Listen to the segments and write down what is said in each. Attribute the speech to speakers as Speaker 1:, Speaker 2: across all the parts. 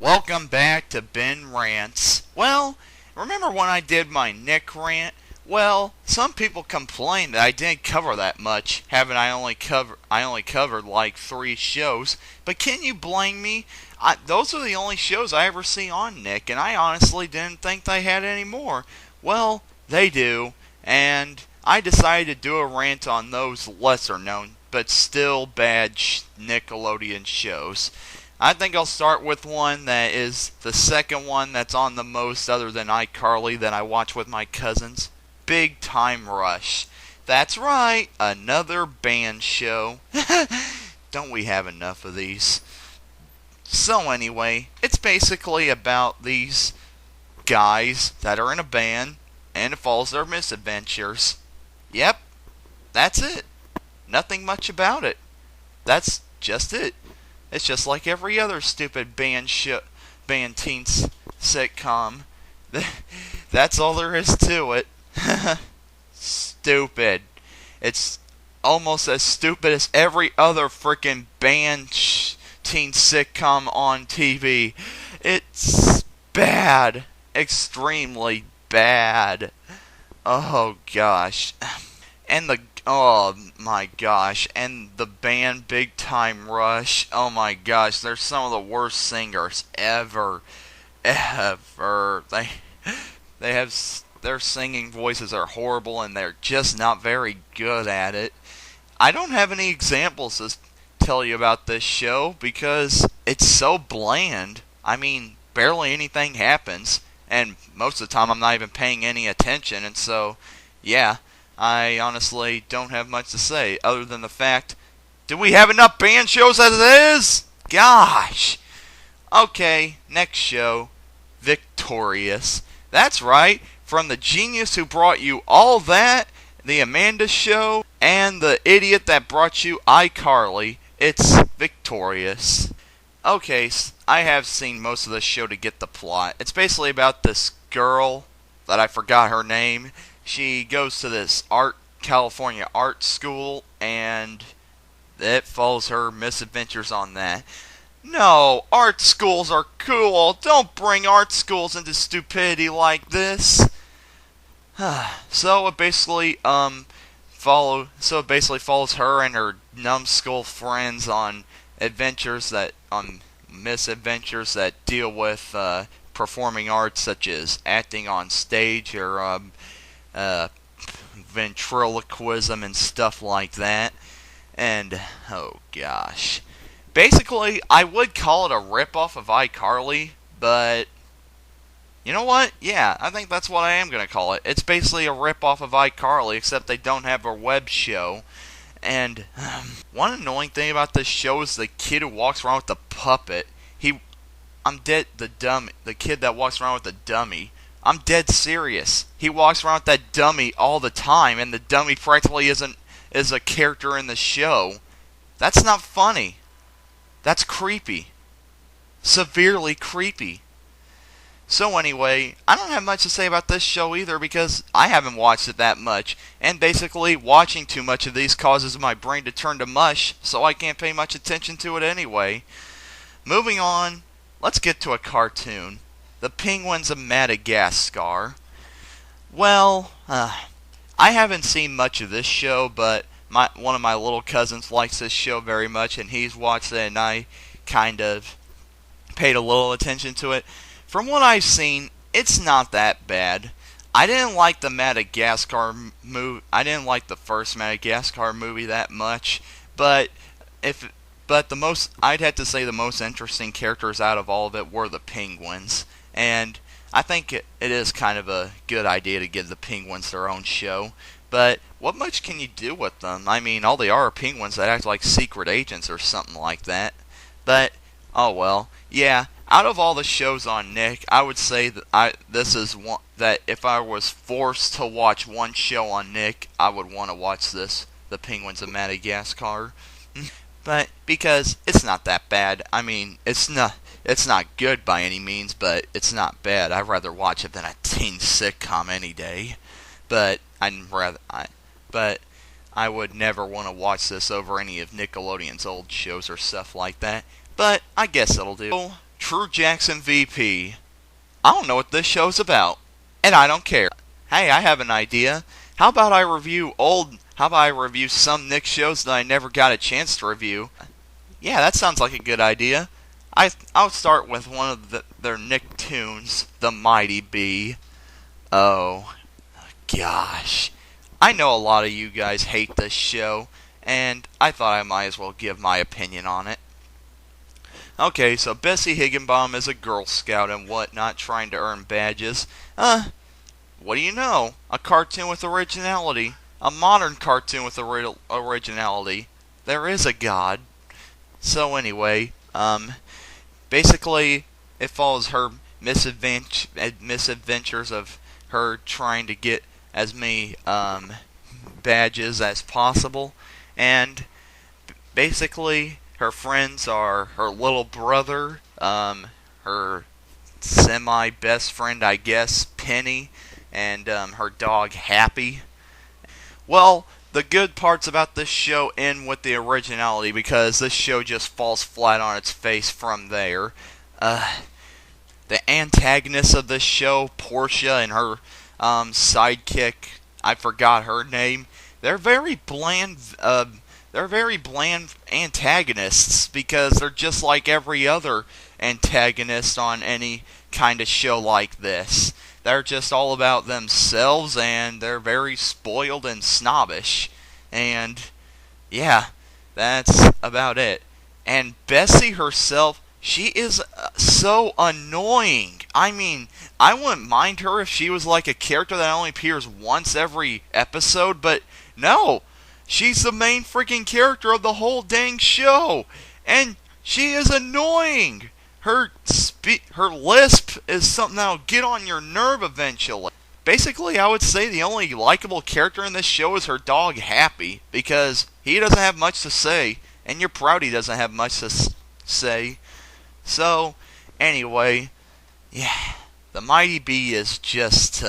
Speaker 1: Welcome back to Ben Rants. Well, remember when I did my Nick rant? Well, some people complained that I didn't cover that much, having I only covered like 3 shows. But can you blame me? Those are the only shows I ever see on Nick, and I honestly didn't think they had any more. Well, they do, and I decided to do a rant on those lesser known but still bad Nickelodeon shows. I think I'll start with one that is the second one that's on the most other than iCarly that I watch with my cousins. Big Time Rush. That's right, another band show. Don't we have enough of these? So anyway, it's basically about these guys that are in a band and it follows their misadventures. Yep, that's it. Nothing much about it. That's just it. It's just like every other stupid band teens sitcom. That's all there is to it. Stupid. It's almost as stupid as every other freaking teen sitcom on TV. It's bad. Extremely bad. Oh gosh. Oh my gosh, and the band Big Time Rush, oh my gosh, they're some of the worst singers ever. Their singing voices are horrible and they're just not very good at it. I don't have any examples to tell you about this show because it's so bland. I mean, barely anything happens, and most of the time I'm not even paying any attention, and so, yeah. I honestly don't have much to say other than the fact, do we have enough band shows as it is? Gosh! Okay, next show, Victorious. That's right, from the genius who brought you all that, the Amanda Show, and the idiot that brought you iCarly, it's Victorious. Okay, I have seen most of this show to get the plot. It's basically about this girl that I forgot her name. She goes to this California art school, and it follows her misadventures on that. No, art schools are cool. Don't bring art schools into stupidity like this. So it basically follows her and her numbskull friends on misadventures that deal with performing arts such as acting on stage or ventriloquism and stuff like that. And, oh gosh. Basically, I would call it a ripoff of iCarly, but you know what? Yeah, I think that's what I am going to call it. It's basically a ripoff of iCarly, except they don't have a web show. And one annoying thing about this show is the kid who walks around with the puppet. The kid that walks around with the dummy. I'm dead serious. He walks around with that dummy all the time, and the dummy practically is a character in the show. That's not funny. That's creepy. Severely creepy. So anyway, I don't have much to say about this show either because I haven't watched it that much, and basically watching too much of these causes my brain to turn to mush, so I can't pay much attention to it anyway. Moving on, let's get to a cartoon. The Penguins of Madagascar. Well, I haven't seen much of this show, but one of my little cousins likes this show very much, and he's watched it, and I kind of paid a little attention to it. From what I've seen, it's not that bad. I didn't like the Madagascar movie. I didn't like the first Madagascar movie that much, but I'd have to say the most interesting characters out of all of it were the penguins. And I think it is kind of a good idea to give the penguins their own show. But what much can you do with them? I mean, all they are penguins that act like secret agents or something like that. But, oh well. Yeah, out of all the shows on Nick, I would say that this is one that if I was forced to watch one show on Nick, I would want to watch this, The Penguins of Madagascar. But because it's not that bad. I mean, it's not good by any means, but it's not bad. I'd rather watch it than a teen sitcom any day. But I would never want to watch this over any of Nickelodeon's old shows or stuff like that. But I guess it'll do. True Jackson VP. I don't know what this show's about, and I don't care. Hey, I have an idea. How about I review some Nick shows that I never got a chance to review? Yeah, that sounds like a good idea. I'll start with one of their Nicktoons, The Mighty Bee. Oh, gosh. I know a lot of you guys hate this show, and I thought I might as well give my opinion on it. Okay, so Bessie Higginbottom is a Girl Scout and whatnot, trying to earn badges. What do you know? A cartoon with originality. A modern cartoon with originality. There is a God. So anyway, basically, it follows her misadventures of her trying to get as many badges as possible, and basically her friends are her little brother, her semi-best friend, I guess, Penny, and her dog Happy. Well, the good parts about this show end with the originality, because this show just falls flat on its face from there. The antagonist of this show, Portia, and her sidekick, I forgot her name. They're very bland. They're very bland antagonists, because they're just like every other antagonist on any kind of show like this. They're just all about themselves, and they're very spoiled and snobbish. And yeah, that's about it. And Bessie herself, she is so annoying. I mean, I wouldn't mind her if she was like a character that only appears once every episode, but no, she's the main freaking character of the whole dang show, and she is annoying. Her lisp is something that'll get on your nerve eventually. Basically, I would say the only likable character in this show is her dog Happy, because he doesn't have much to say, and you're proud he doesn't have much to say. So, anyway, yeah, The Mighty Bee is just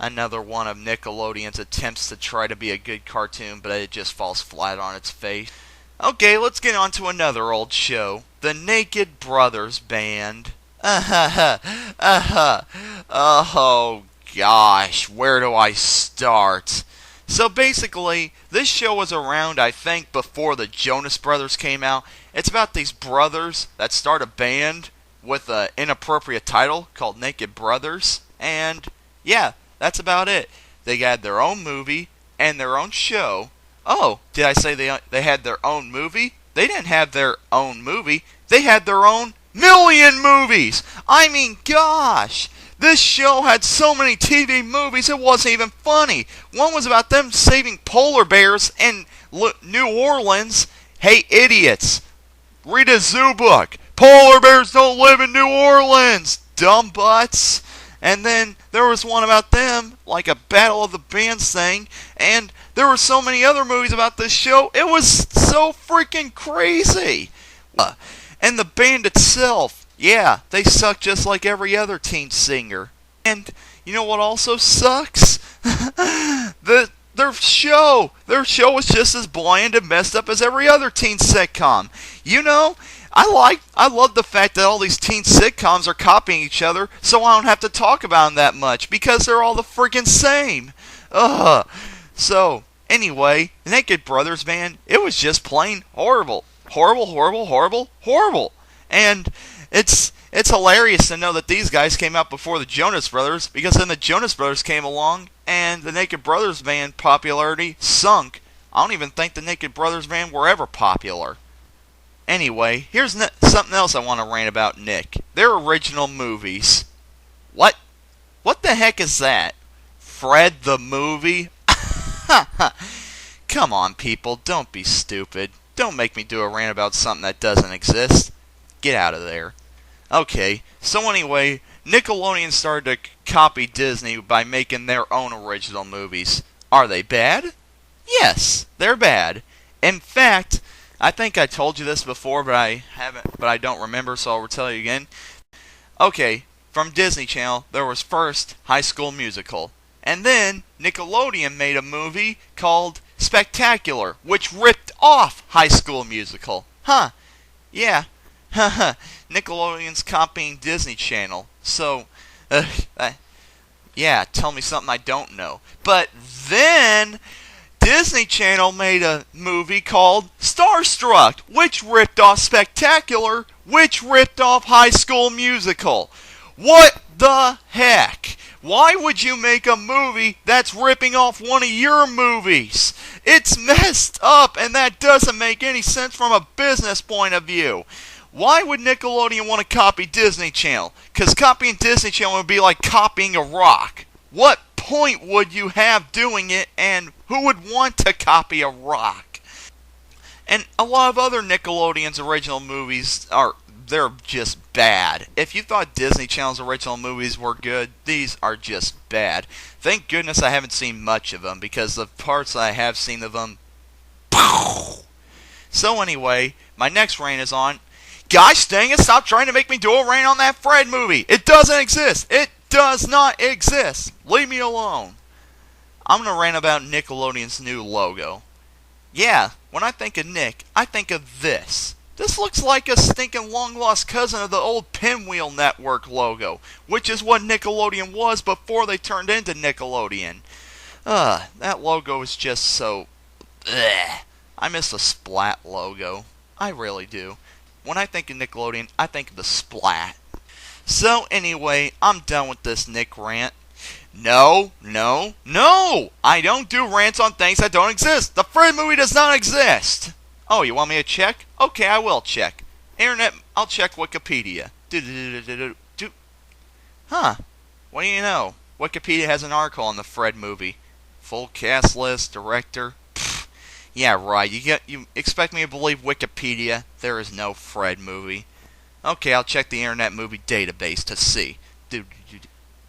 Speaker 1: another one of Nickelodeon's attempts to try to be a good cartoon, but it just falls flat on its face. Okay, let's get on to another old show, The Naked Brothers Band. Oh gosh, where do I start? So basically, this show was around, I think, before the Jonas Brothers came out. It's about these brothers that start a band with an inappropriate title called Naked Brothers, and yeah, that's about it. They had their own movie and their own show. Oh, did I say they had their own movie? They didn't have their own movie. They had their own million movies. I mean, gosh, this show had so many TV movies it wasn't even funny. One was about them saving polar bears in New Orleans. Hey, idiots, read a zoo book. Polar bears don't live in New Orleans, dumb butts. And then there was one about them, like a Battle of the Bands thing, and there were so many other movies about this show, it was so freaking crazy. And the band itself, yeah, they suck just like every other teen singer. And you know what also sucks? Their show was just as bland and messed up as every other teen sitcom. You know, I love the fact that all these teen sitcoms are copying each other, so I don't have to talk about them that much, because they're all the freaking same. So, anyway, Naked Brothers Band, it was just plain horrible. Horrible. And it's hilarious to know that these guys came out before the Jonas Brothers, because then the Jonas Brothers came along, and the Naked Brothers Band popularity sunk. I don't even think the Naked Brothers Band were ever popular. Anyway, here's something else I want to rant about Nick. Their original movies. What? What the heck is that? Fred the movie? Come on, people, don't be stupid. Don't make me do a rant about something that doesn't exist. Get out of there. Okay, so anyway, Nickelodeon started to copy Disney by making their own original movies. Are they bad? Yes, they're bad. In fact, I think I told you this before, but I don't remember, so I'll tell you again. Okay, from Disney Channel, there was first High School Musical. And then Nickelodeon made a movie called Spectacular, which ripped off High School Musical. Yeah, Haha, Nickelodeon's copying Disney Channel. So, uh, uh, yeah, tell me something I don't know. But then Disney Channel made a movie called Starstruck, which ripped off Spectacular, which ripped off High School Musical. What the heck? Why would you make a movie that's ripping off one of your movies? It's messed up, and that doesn't make any sense from a business point of view. Why would Nickelodeon want to copy Disney Channel? Because copying Disney Channel would be like copying a rock. What point would you have doing it, and who would want to copy a rock? And a lot of other Nickelodeon's original movies they're just bad. If you thought Disney Channel's original movies were good, these are just bad. Thank goodness I haven't seen much of them, because the parts I have seen of them... So anyway, my next rant is on... Gosh dang it, stop trying to make me do a rant on that Fred movie. It doesn't exist. It does not exist. Leave me alone. I'm going to rant about Nickelodeon's new logo. Yeah, when I think of Nick, I think of this. This looks like a stinking long-lost cousin of the old Pinwheel Network logo, which is what Nickelodeon was before they turned into Nickelodeon. That logo is just so... Ugh. I miss the Splat logo. I really do. When I think of Nickelodeon, I think of the Splat. So anyway, I'm done with this Nick rant. No! I don't do rants on things that don't exist. The Fred movie does not exist. Oh, you want me to check? Okay, I will check. Internet, I'll check Wikipedia. Huh. What do you know? Wikipedia has an article on the Fred movie. Full cast list, director. Pfft. Yeah, right. You expect me to believe Wikipedia? There is no Fred movie. Okay, I'll check the Internet Movie Database to see.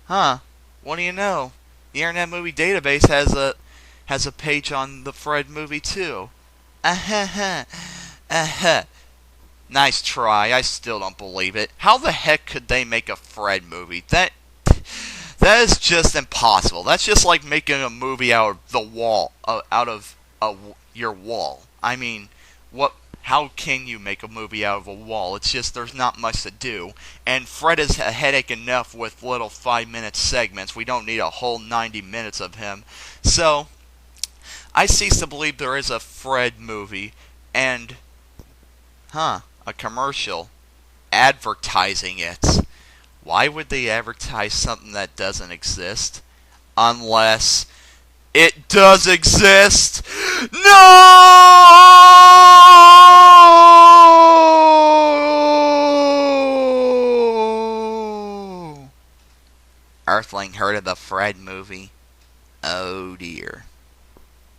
Speaker 1: Huh. What do you know? The Internet Movie Database has a page on the Fred movie too. Nice try. I still don't believe it. How the heck could they make a Fred movie? That is just impossible. That's just like making a movie out of the wall, your wall. I mean, what? How can you make a movie out of a wall? It's just there's not much to do. And Fred is a headache enough with little 5-minute segments. We don't need a whole 90 minutes of him. So, I cease to believe there is a Fred movie. And, a commercial advertising it. Why would they advertise something that doesn't exist? Unless it does exist. No! Earthling heard of the Fred movie? Oh dear.